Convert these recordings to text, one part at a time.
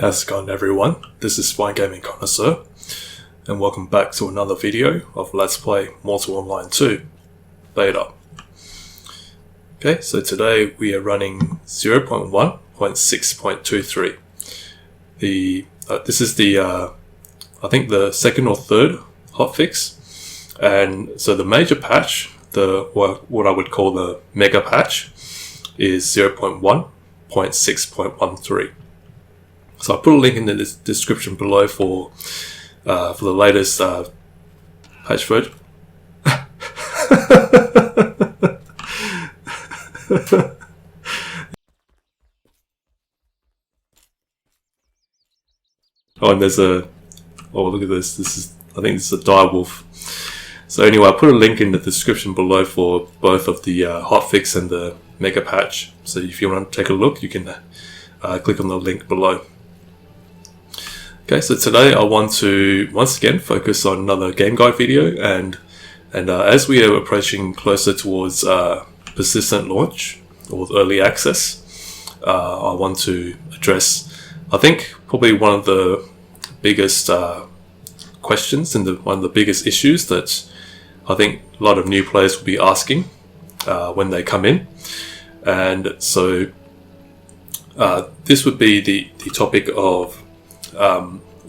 How's it going, everyone? This is Spine Gaming Connoisseur, and welcome back to another video of Let's Play Mortal Online 2 Beta. Okay, so today we are running 0.1.6.23. This is the I think the second or third hotfix, and so the major patch, what I would call the mega patch, is 0.1.6.13. So I'll put a link in the description below for the latest patch version. Oh, and there's look at this. I think this is a direwolf. So anyway, I'll put a link in the description below for both of the hotfix and the mega patch. So if you want to take a look, you can click on the link below. Okay, so today I want to once again focus on another game guide video, and as we are approaching closer towards persistent launch or early access, I want to address, I think, probably one of the biggest questions and one of the biggest issues that I think a lot of new players will be asking when they come in. And so this would be the topic of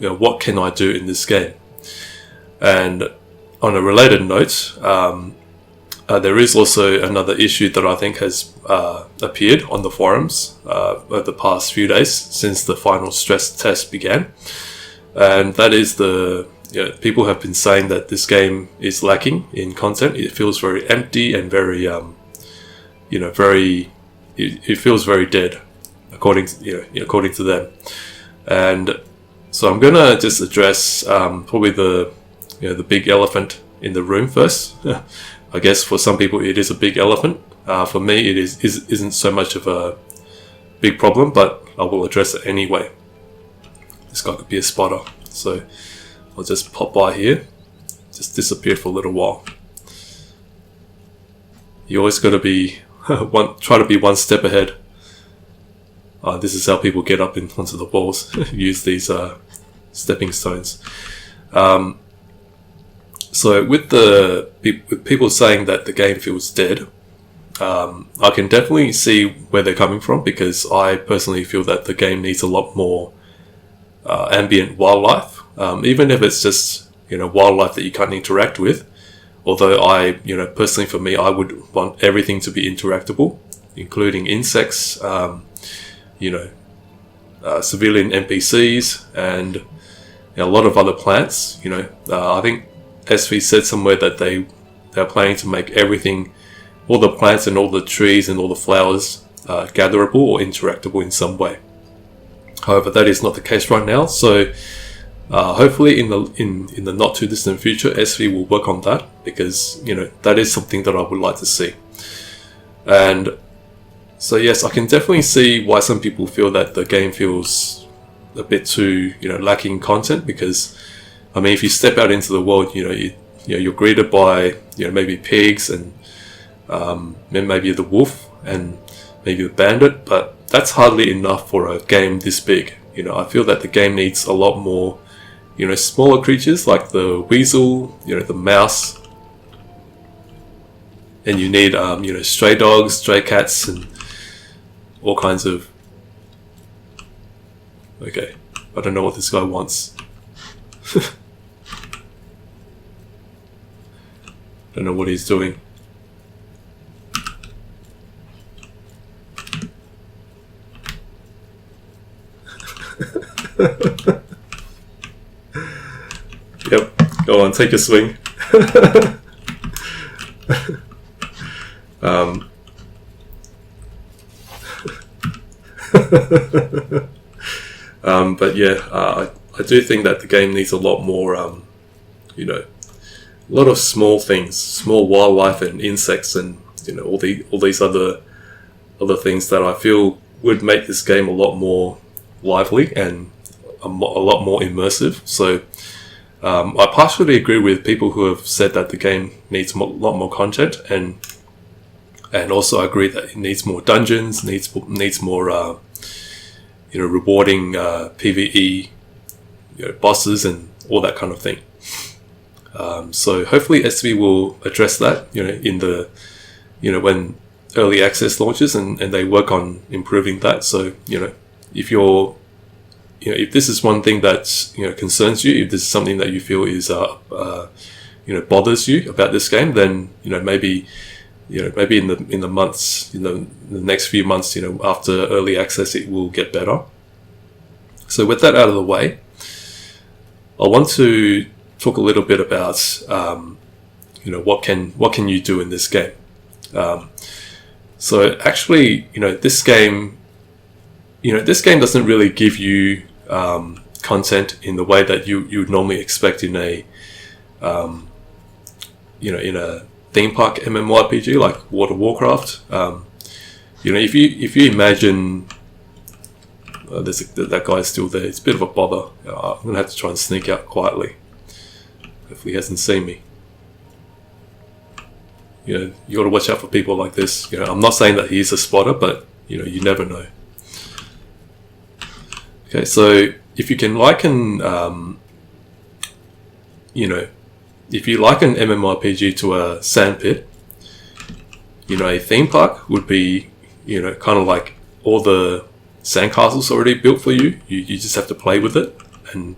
what can I do in this game? And on a related note, there is also another issue that I think has appeared on the forums over the past few days since the final stress test began, and that is people have been saying that this game is lacking in content. It feels very empty and very it feels very dead, according to them. And so I'm gonna just address probably the big elephant in the room first. I guess for some people it is a big elephant. For me, it isn't so much of a big problem, but I will address it anyway. This guy could be a spotter, so I'll just pop by here, just disappear for a little while. You always got to be try to be one step ahead. This is how people get up onto the walls. Use these stepping stones. So with people saying that the game feels dead, I can definitely see where they're coming from, because I personally feel that the game needs a lot more ambient wildlife, even if it's just wildlife that you can't interact with. Although personally for me, I would want everything to be interactable, including insects, civilian NPCs, and a lot of other plants. I think SV said somewhere that they're planning to make everything, all the plants and all the trees and all the flowers, gatherable or interactable in some way. However, that is not the case right now. So hopefully in the not too distant future, SV will work on that, because that is something that I would like to see. And so yes, I can definitely see why some people feel that the game feels a bit too lacking content, because if you step out into the world, you're greeted by maybe pigs and maybe the wolf and maybe the bandit, but that's hardly enough for a game this big. I feel that the game needs a lot more smaller creatures like the weasel, the mouse, and you need stray dogs, stray cats, and all kinds of... Okay, I don't know what this guy wants. Don't know what he's doing. Yep, go on, take a swing. But yeah, I do think that the game needs a lot more, a lot of small things, small wildlife and insects, and all these other things that I feel would make this game a lot more lively and a lot more immersive. So I partially agree with people who have said that the game needs a lot more content, and also I agree that it needs more dungeons, needs more rewarding PvE, bosses and all that kind of thing. So hopefully SV will address that, in the, when early access launches, and they work on improving that. So, if you're, if this is one thing that, concerns you, if this is something that you feel is, bothers you about this game, then, maybe in the months, the next few months, after early access, it will get better. So with that out of the way, I want to talk a little bit about, what can you do in this game? So actually, this game doesn't really give you content in the way that you would normally expect in a, in a theme park MMORPG like World of Warcraft. If you imagine, that guy's still there. It's a bit of a bother. I'm gonna have to try and sneak out quietly. Hopefully he hasn't seen me. You got to watch out for people like this. I'm not saying that he's a spotter, but you never know. Okay, so if you can liken, if you liken MMORPG to a sandpit, a theme park would be, kind of like all the sandcastles already built for you. You just have to play with it, and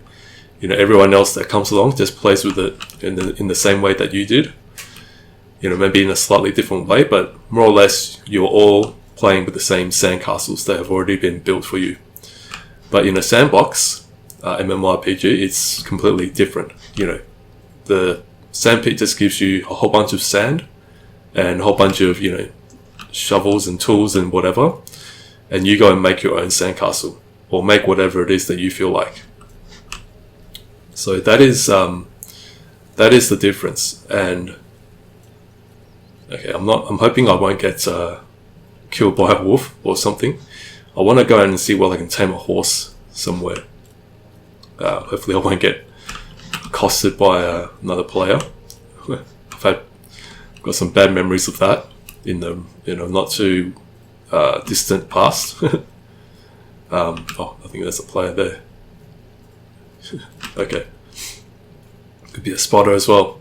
everyone else that comes along just plays with it in the same way that you did. Maybe in a slightly different way, but more or less you're all playing with the same sandcastles that have already been built for you. But in a sandbox MMORPG, it's completely different. The sandpit just gives you a whole bunch of sand and a whole bunch of shovels and tools and whatever, and you go and make your own sandcastle or make whatever it is that you feel like. So that is the difference. And okay, I'm hoping I won't get killed by a wolf or something. I want to go and see whether I can tame a horse somewhere. Hopefully I won't get accosted by another player. I've got some bad memories of that in the not too distant past. I think there's a player there. Okay, could be a spotter as well.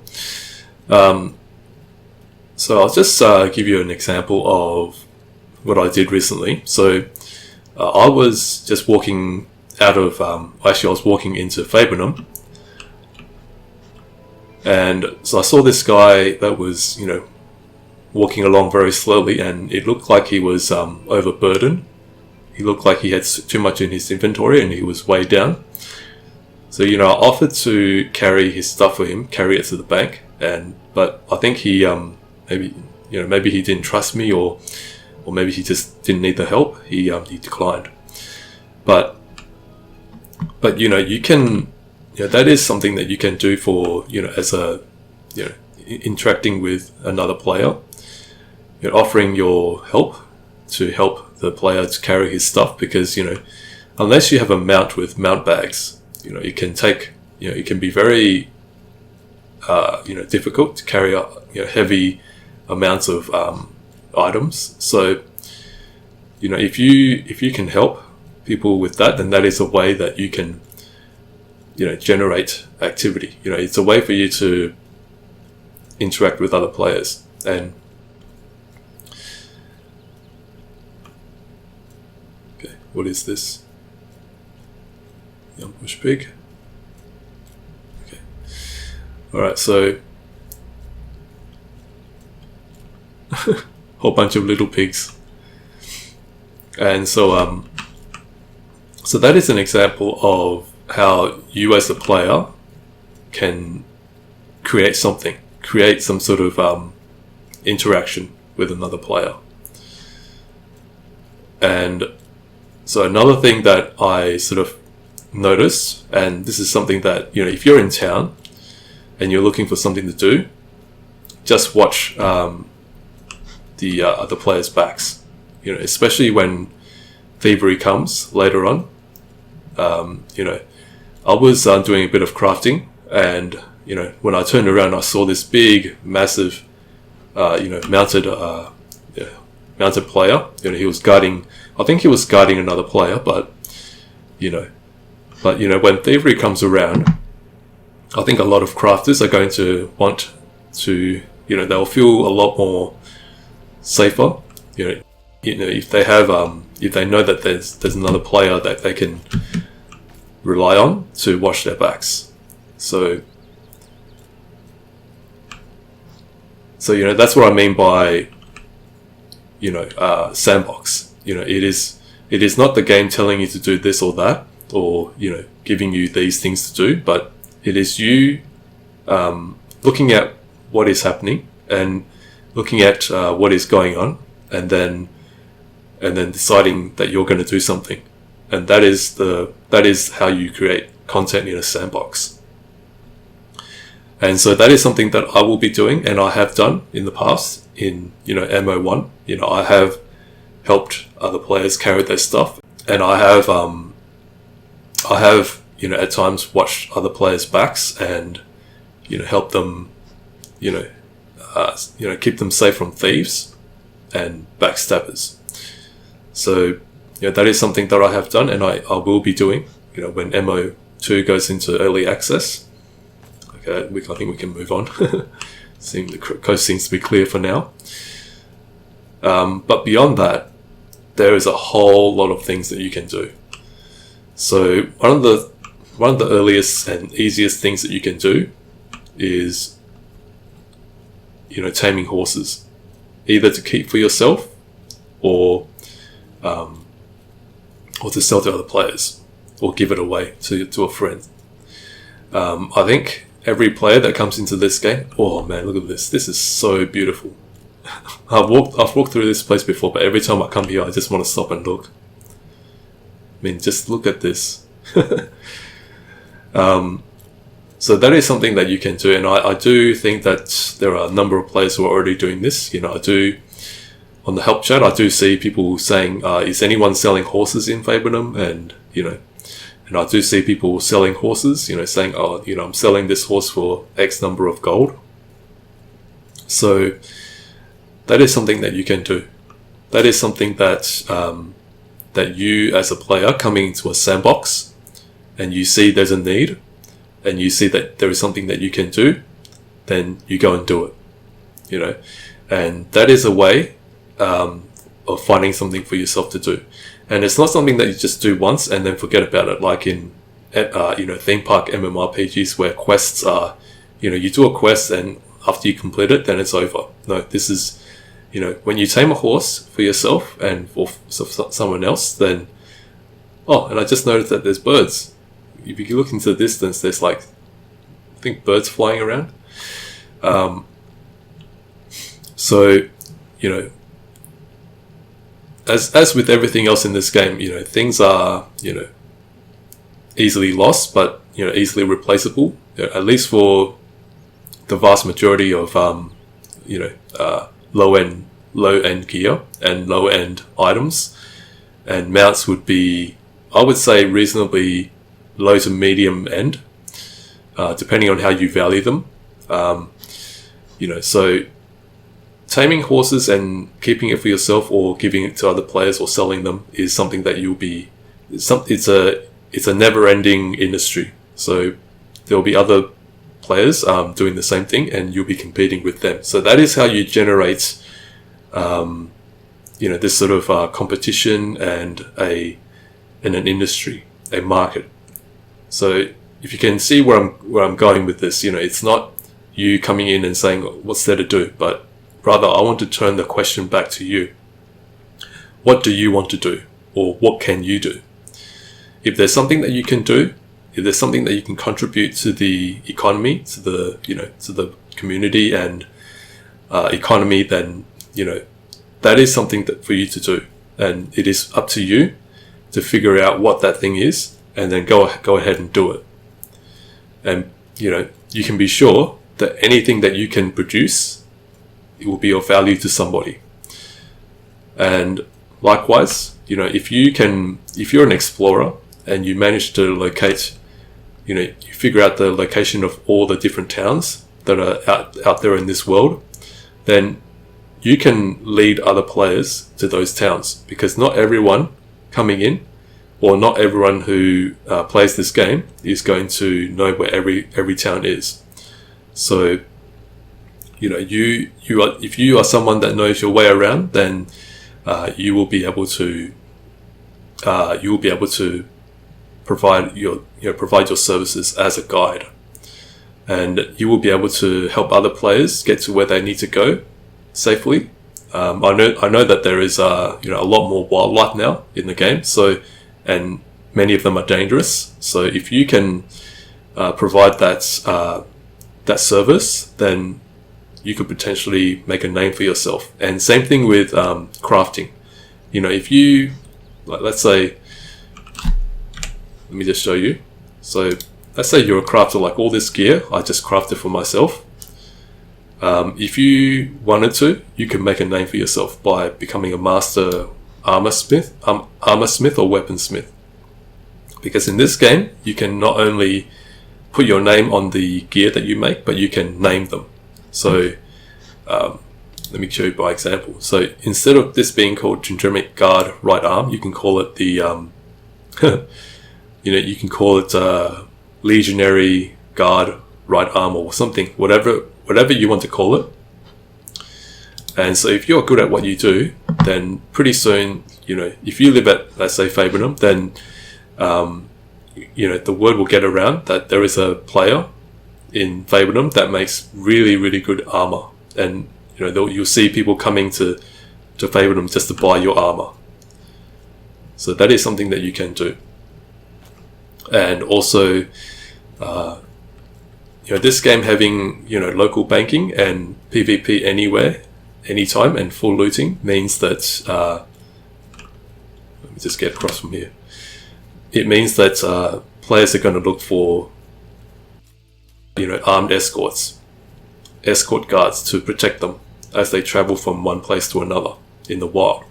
So I'll just give you an example of what I did recently. So I was just walking out of, actually I was walking into Fabernum, and so I saw this guy that was, walking along very slowly, and it looked like he was overburdened. He looked like he had too much in his inventory and he was weighed down. So, I offered to carry his stuff for him, carry it to the bank, but I think he, maybe he didn't trust me, or maybe he just didn't need the help. He declined. But you can, that is something that you can do for, as a, interacting with another player, offering your help to help the player to carry his stuff, because, unless you have a mount with mount bags, it can take, it can be very, difficult to carry up, heavy amounts of items. So, if you can help people with that, then that is a way that you can, generate activity. It's a way for you to interact with other players. And okay, what is this? Young bush pig. Okay. All right. So whole bunch of little pigs. And so so that is an example of how you as a player can create some sort of interaction with another player. And so another thing that I sort of noticed, and this is something that, if you're in town and you're looking for something to do, just watch the other players' backs, especially when thievery comes later on. I was doing a bit of crafting, and when I turned around, I saw this big, massive, mounted player. He was guarding. I think he was guarding another player, but But, when thievery comes around, I think a lot of crafters are going to want to, they'll feel a lot more safer, if they have, if they know that there's another player that they can rely on to watch their backs. So that's what I mean by, sandbox. It is not the game telling you to do this or that, or, giving you these things to do, but it is you looking at what is happening and looking at what is going on, and then deciding that you're going to do something. And that is how you create content in a sandbox. And so that is something that I will be doing, and I have done in the past in, MO1. I have helped other players carry their stuff, and I have at times watched other players' backs and, help them, keep them safe from thieves and backstabbers. So, that is something that I have done, and I will be doing, when MO2 goes into early access. Okay, I think we can move on. The coast seems to be clear for now. But beyond that, there is a whole lot of things that you can do. So one of the earliest and easiest things that you can do is, taming horses, either to keep for yourself or to sell to other players, or give it away to a friend. I think every player that comes into this game, oh man, look at this. This is so beautiful. I've walked through this place before, but every time I come here, I just want to stop and look. I mean, just look at this. So that is something that you can do, and I do think that there are a number of players who are already doing this. I do, on the help chat, I do see people saying, is anyone selling horses in Fabernum? And, and I do see people selling horses, saying, I'm selling this horse for X number of gold. So that is something that you can do. That is something that that you as a player coming into a sandbox, and you see there's a need, and you see that there is something that you can do, then you go and do it. And that is a way of finding something for yourself to do. And it's not something that you just do once and then forget about it, like in theme park MMORPGs where quests are, you do a quest and after you complete it, then it's over. No, this is, when you tame a horse for yourself and for someone else, then, and I just noticed that there's birds. If you look into the distance, there's I think birds flying around. So, as with everything else in this game, things are, easily lost, but, easily replaceable, at least for the vast majority of, low-end gear and low-end items. And mounts would be, I would say, reasonably low to medium end, depending on how you value them. So taming horses and keeping it for yourself or giving it to other players or selling them is something that it's a never-ending industry. So there'll be other players doing the same thing, and you'll be competing with them. So that is how you generate this sort of competition and an industry, a market. So if you can see where I'm going with this, it's not you coming in and saying what's there to do, but rather I want to turn the question back to you. What do you want to do, or what can you do? If there's something that you can do, if there's something that you can contribute to the economy, to the community and economy, then that is something that for you to do, and it is up to you to figure out what that thing is, and then go ahead and do it. And you can be sure that anything that you can produce, it will be of value to somebody. And likewise, if you're an explorer and you manage to locate, you figure out the location of all the different towns that are out there in this world, then you can lead other players to those towns, because not everyone coming in or not everyone who plays this game is going to know where every town is. So, if you are someone that knows your way around, then you will be able to provide your services as a guide, and you will be able to help other players get to where they need to go safely. I know that there is a lot more wildlife now in the game, and many of them are dangerous. So if you can provide that service, then you could potentially make a name for yourself. And same thing with crafting. If you, let's say, let me just show you. So let's say you're a crafter, like all this gear I just crafted for myself. If you wanted to, you can make a name for yourself by becoming a master armor smith or weaponsmith. Because in this game, you can not only put your name on the gear that you make, but you can name them. So let me show you by example. So instead of this being called Gendremic Guard Right Arm, you can call it the you can call it Legionary Guard Right Arm or something, whatever you want to call it. And so if you're good at what you do, then pretty soon, if you live at, let's say, Fabernum, then the word will get around that there is a player in Fabernum that makes really, really good armor, and you'll see people coming to Fabernum just to buy your armor. So that is something that you can do. And also, this game having local banking and PvP anywhere, anytime, and full looting means that let me just get across from here. It means that players are going to look for armed escort guards to protect them as they travel from one place to another in the wild.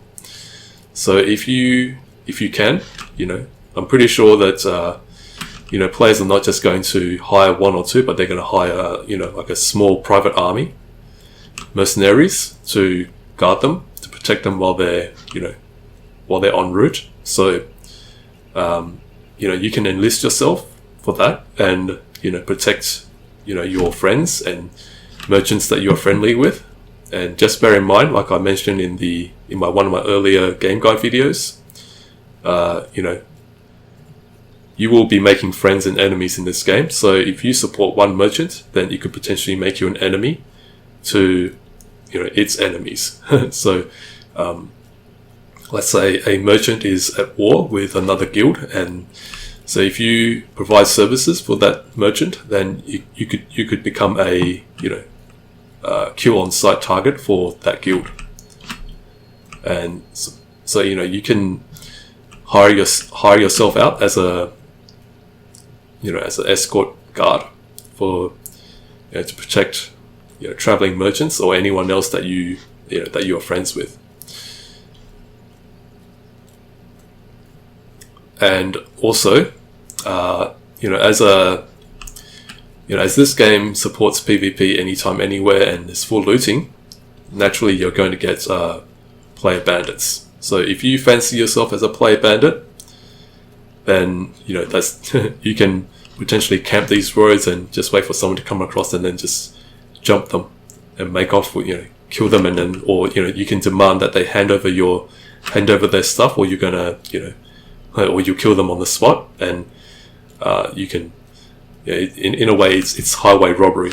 So if you can, I'm pretty sure that players are not just going to hire one or two, but they're going to hire like a small private army, mercenaries, to guard them, to protect them while they're en route. So you can enlist yourself for that and protect your friends and merchants that you're friendly with. And just bear in mind, like I mentioned in one of my earlier game guide videos, you will be making friends and enemies in this game. So if you support one merchant, then you could potentially make you an enemy to its enemies. So let's say a merchant is at war with another guild, and so if you provide services for that merchant, then you could become a kill on sight target for that guild. And so you can hire yourself out as an escort guard for to protect traveling merchants or anyone else that you are friends with. And also, as this game supports PvP anytime, anywhere, and is full looting, naturally you're going to get player bandits. So if you fancy yourself as a player bandit, then that's you can potentially camp these roads and just wait for someone to come across and then just jump them and make off, kill them, and then you can demand that they hand over their stuff, or you're gonna or you kill them on the spot, and you can in a way it's highway robbery.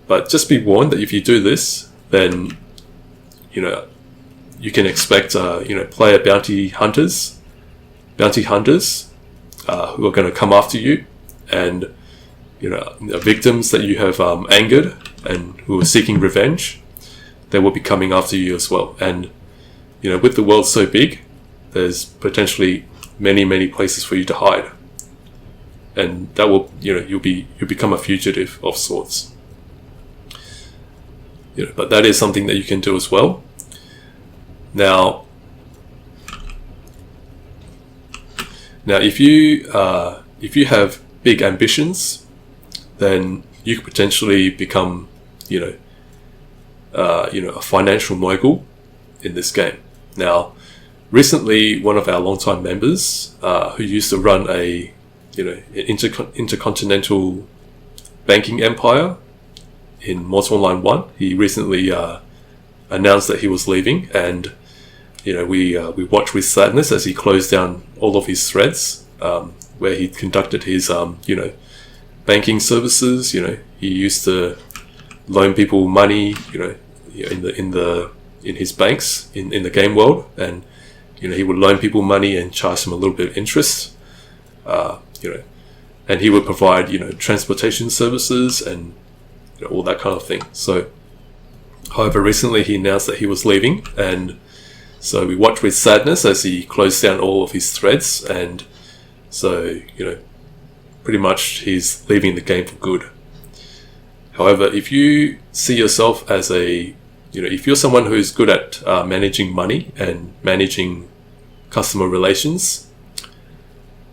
But just be warned that if you do this, then you can expect player bounty hunters who are going to come after you, and victims that you have angered and who are seeking revenge, they will be coming after you as well. And with the world so big, there's potentially many places for you to hide, and that will you'll become a fugitive of sorts. But that is something that you can do as well. Now if you have big ambitions, then you could potentially become a financial mogul in this game. Now, recently, one of our longtime members who used to run an intercontinental banking empire in Mortal Online 1, he recently announced that he was leaving, and we watched with sadness as he closed down all of his threads where he conducted his banking services. He used to loan people money in his banks in the game world, and he would loan people money and charge them a little bit of interest, and he would provide transportation services and all that kind of thing. So however, recently he announced that he was leaving, and so we watched with sadness as he closed down all of his threads, and so pretty much he's leaving the game for good. However, if you see yourself as if you're someone who's good at managing money and managing customer relations,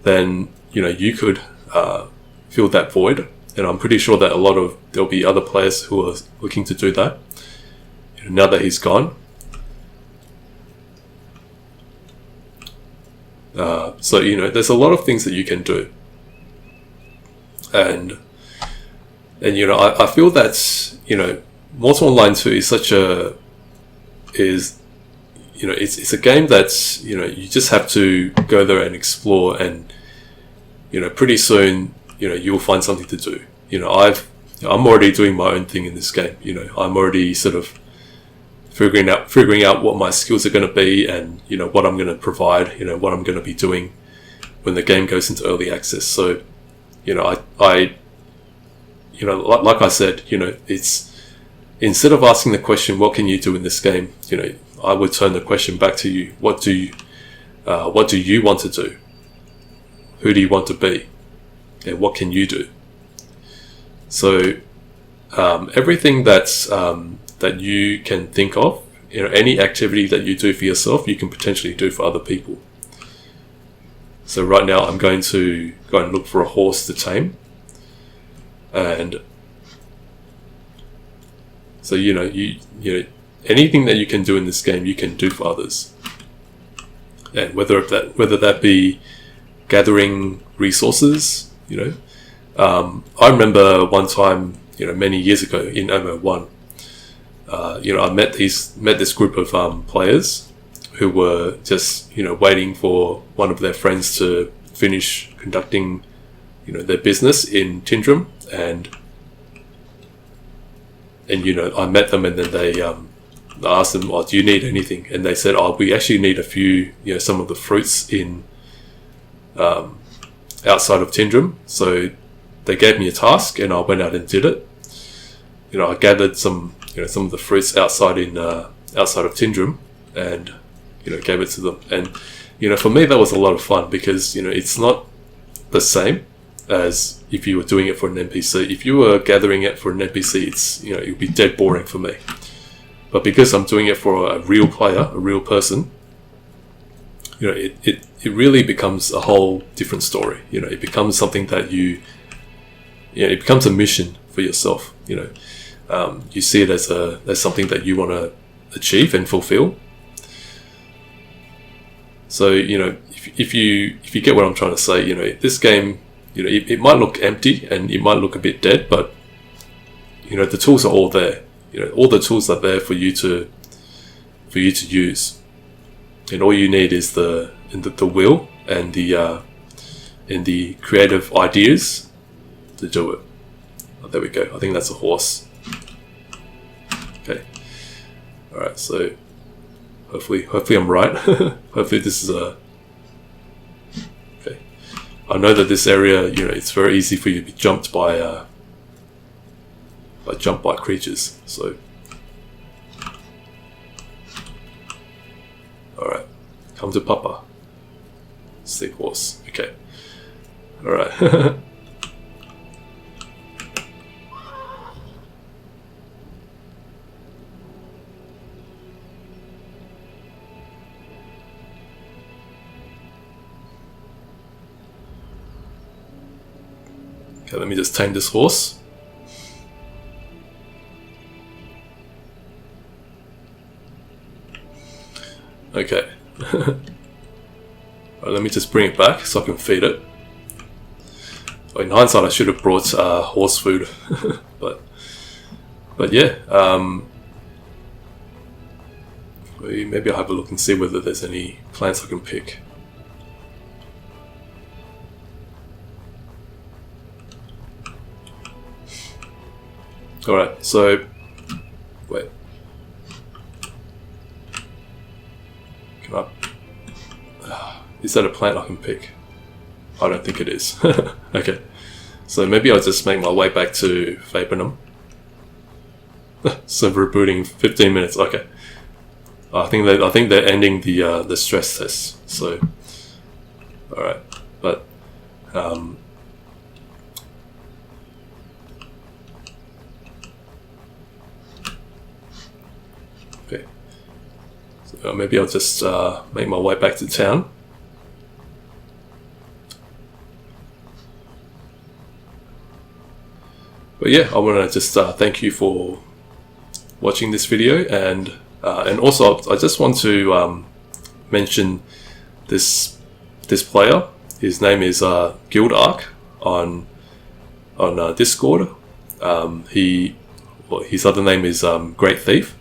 then you could fill that void, and I'm pretty sure that there'll be other players who are looking to do that now that he's gone. So there's a lot of things that you can do, and I feel that Mortal Online 2 is it's a game that's you just have to go there and explore, and pretty soon you'll find something to do. I'm already doing my own thing in this game. I'm already sort of figuring out what my skills are going to be, and what I'm going to provide, what I'm going to be doing when the game goes into early access. So like I said, it's, instead of asking the question, what can you do in this game, I would turn the question back to you. What do you want to do? Who do you want to be? And what can you do? So everything that you can think of, any activity that you do for yourself, you can potentially do for other people. So right now I'm going to go and look for a horse to tame, and so anything that you can do in this game, you can do for others. And whether that be gathering resources, I remember one time, many years ago in MMO1, I met this group of players who were just waiting for one of their friends to finish conducting their business in Tindrum, and I met them, and then they I asked them, "Oh, do you need anything?" And they said, "Oh, we actually need a few some of the fruits in outside of Tindrum." So they gave me a task, and I went out and did it. I gathered some of the fruits outside of Tindrum, and gave it to them. And for me, that was a lot of fun, because it's not the same as if you were doing it for an NPC. If you were gathering it for an NPC, it's it would be dead boring for me. But because I'm doing it for a real player, a real person, it really becomes a whole different story. It becomes something that it becomes a mission for yourself. You see it as something that you want to achieve and fulfill. So if you get what I'm trying to say, this game, it might look empty and it might look a bit dead, but the tools are all there. All the tools are there for you to use, and all you need is the will and the creative ideas to do it. Oh, there we go. I think that's a horse. Okay. All right. So hopefully I'm right. Hopefully this is a. Okay. I know that this area, it's very easy for you to be jumped by creatures. So. All right. Come to Papa. Sick horse. Okay. All right. Okay, let me just tame this horse. Okay, Right, let me just bring it back so I can feed it. In hindsight, I should have brought horse food, but yeah. Maybe I'll have a look and see whether there's any plants I can pick. Alright, so wait. Can I? Is that a plant I can pick? I don't think it is. Okay, so maybe I'll just make my way back to Fabernum. So rebooting 15 minutes. Okay, I think they're ending the stress test. So, all right, but okay. So maybe I'll just make my way back to town. But yeah, I want to just thank you for watching this video, and also I just want to mention this player. His name is Guildark on Discord. His other name is Great Thief.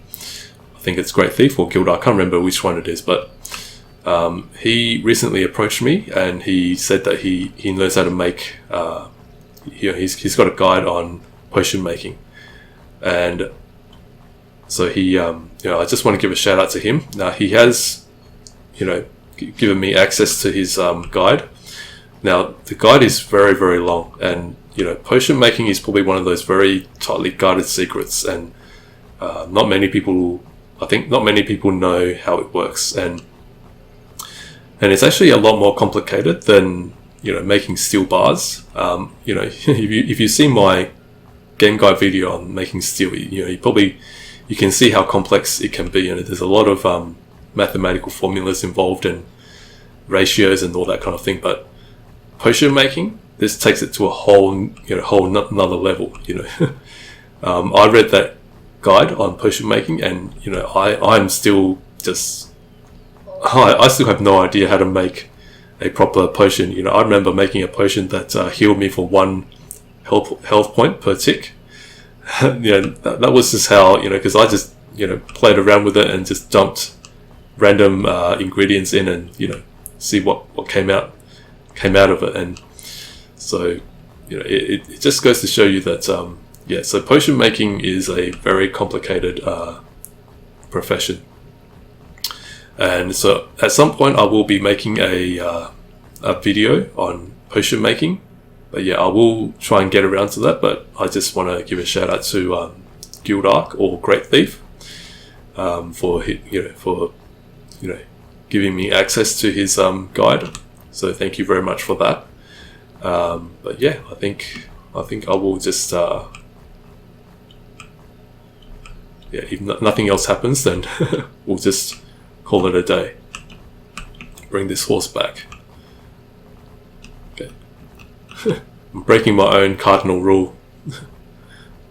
I think it's Great Thief or Guildark. I can't remember which one it is, but he recently approached me and he said that he knows how to make. He's got a guide on potion making, and so he, I just want to give a shout out to him. Now he has, given me access to his guide. Now the guide is very, very long, and potion making is probably one of those very tightly guarded secrets, and not many people know how it works, and it's actually a lot more complicated than making steel bars. If you see my game guide video on making steel, you can see how complex it can be. There's a lot of mathematical formulas involved and ratios and all that kind of thing. But potion making, this takes it to a whole another level. I read that guide on potion making, and I'm still just I still have no idea how to make a proper potion. I remember making a potion that healed me for 1 health point per tick. That was just how, because I just, played around with it and just dumped random ingredients in and, see what came out of it. And so, it just goes to show you that, so potion making is a very complicated profession. And so at some point I will be making a video on potion making, but yeah, I will try and get around to that. But I just want to give a shout out to Guildark or Great Thief for giving me access to his guide. So thank you very much for that. But yeah, I think I will just if nothing else happens, then we'll just call it a day. Bring this horse back. Okay. I'm breaking my own cardinal rule.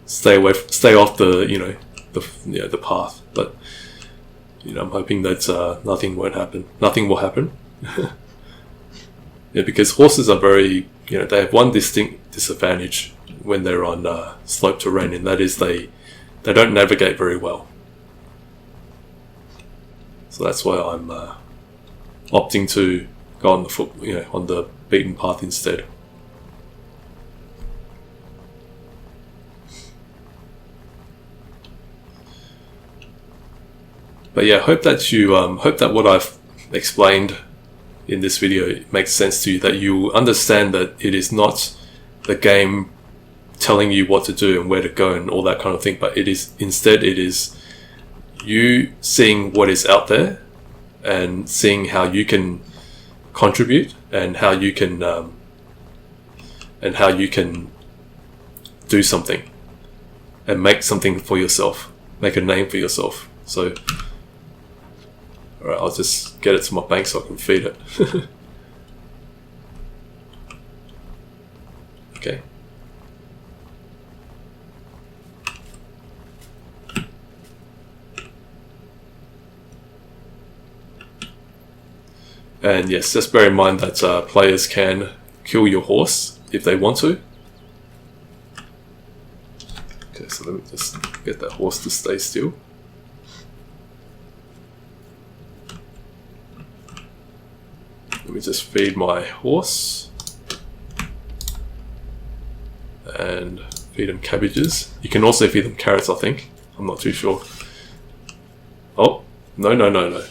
Stay off the the path. But I'm hoping that nothing will happen. Yeah, because horses are very they have one distinct disadvantage when they're on slope terrain, and that is they don't navigate very well. So that's why I'm opting to go on on the beaten path instead. But yeah, hope that what I've explained in this video makes sense to you. That you understand that it is not the game telling you what to do and where to go and all that kind of thing, but it is you seeing what is out there and seeing how you can contribute and how you can do something and make something for yourself, make a name for yourself. So, alright, I'll just get it to my bank so I can feed it. Okay. And yes, just bear in mind that players can kill your horse if they want to. Okay, so let me just get that horse to stay still. Let me just feed my horse. And feed him cabbages. You can also feed them carrots, I think. I'm not too sure. Oh, no.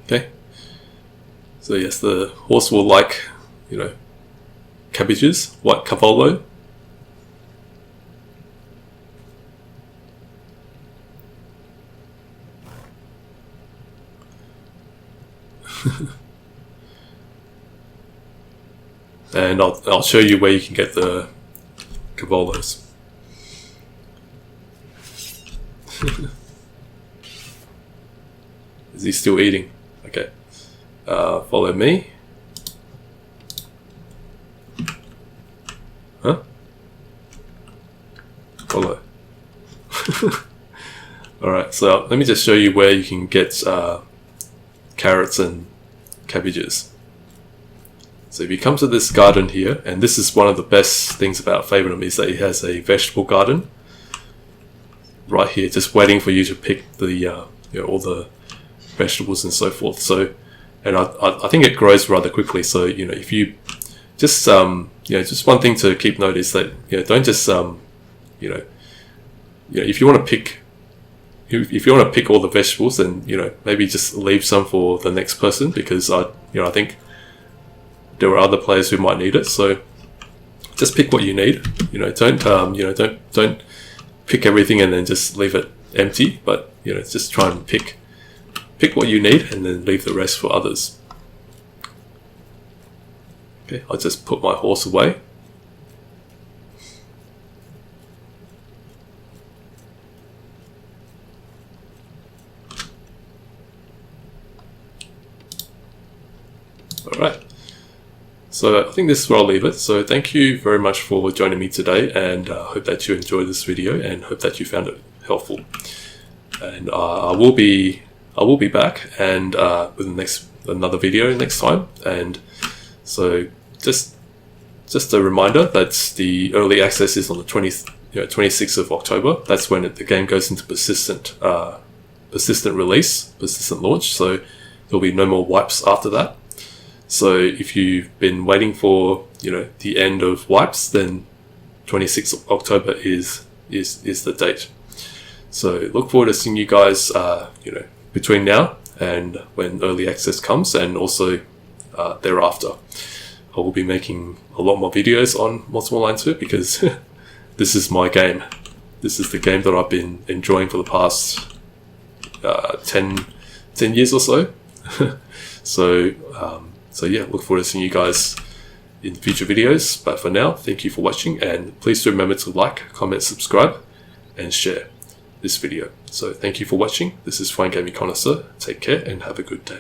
Okay. So yes, the horse will like, cabbages, white cavolo. And I'll show you where you can get the cavolos. Is he still eating? Okay. Follow me. Huh? Follow. Alright, so let me just show you where you can get carrots and cabbages. So if you come to this garden here, and this is one of the best things about Fabernum, is that it has a vegetable garden right here, just waiting for you to pick the all the vegetables and so forth. So, and I think it grows rather quickly. So if you just just one thing to keep note is that don't just if you want to pick. If you want to pick all the vegetables, then maybe just leave some for the next person, because I think there are other players who might need it. So just pick what you need. Don't pick everything and then just leave it empty. But just try and pick what you need and then leave the rest for others. Okay, I'll just put my horse away. Alright, so I think this is where I'll leave it. So thank you very much for joining me today, and I hope that you enjoyed this video and hope that you found it helpful. And I will be back and with another video next time. And so just a reminder that the early access is on the 26th of October. That's when the game goes into persistent release, persistent launch. So there'll be no more wipes after that. So if you've been waiting for the end of wipes, then 26th of October is the date. So look forward to seeing you guys between now and when early access comes, and also thereafter. I will be making a lot more videos on Multiple Line 2 because this is my game. This is the game that I've been enjoying for the past 10 years or so. So yeah, look forward to seeing you guys in future videos. But for now, thank you for watching, and please do remember to like, comment, subscribe, and share this video. So thank you for watching. This is Fine Gaming Connoisseur. Take care and have a good day.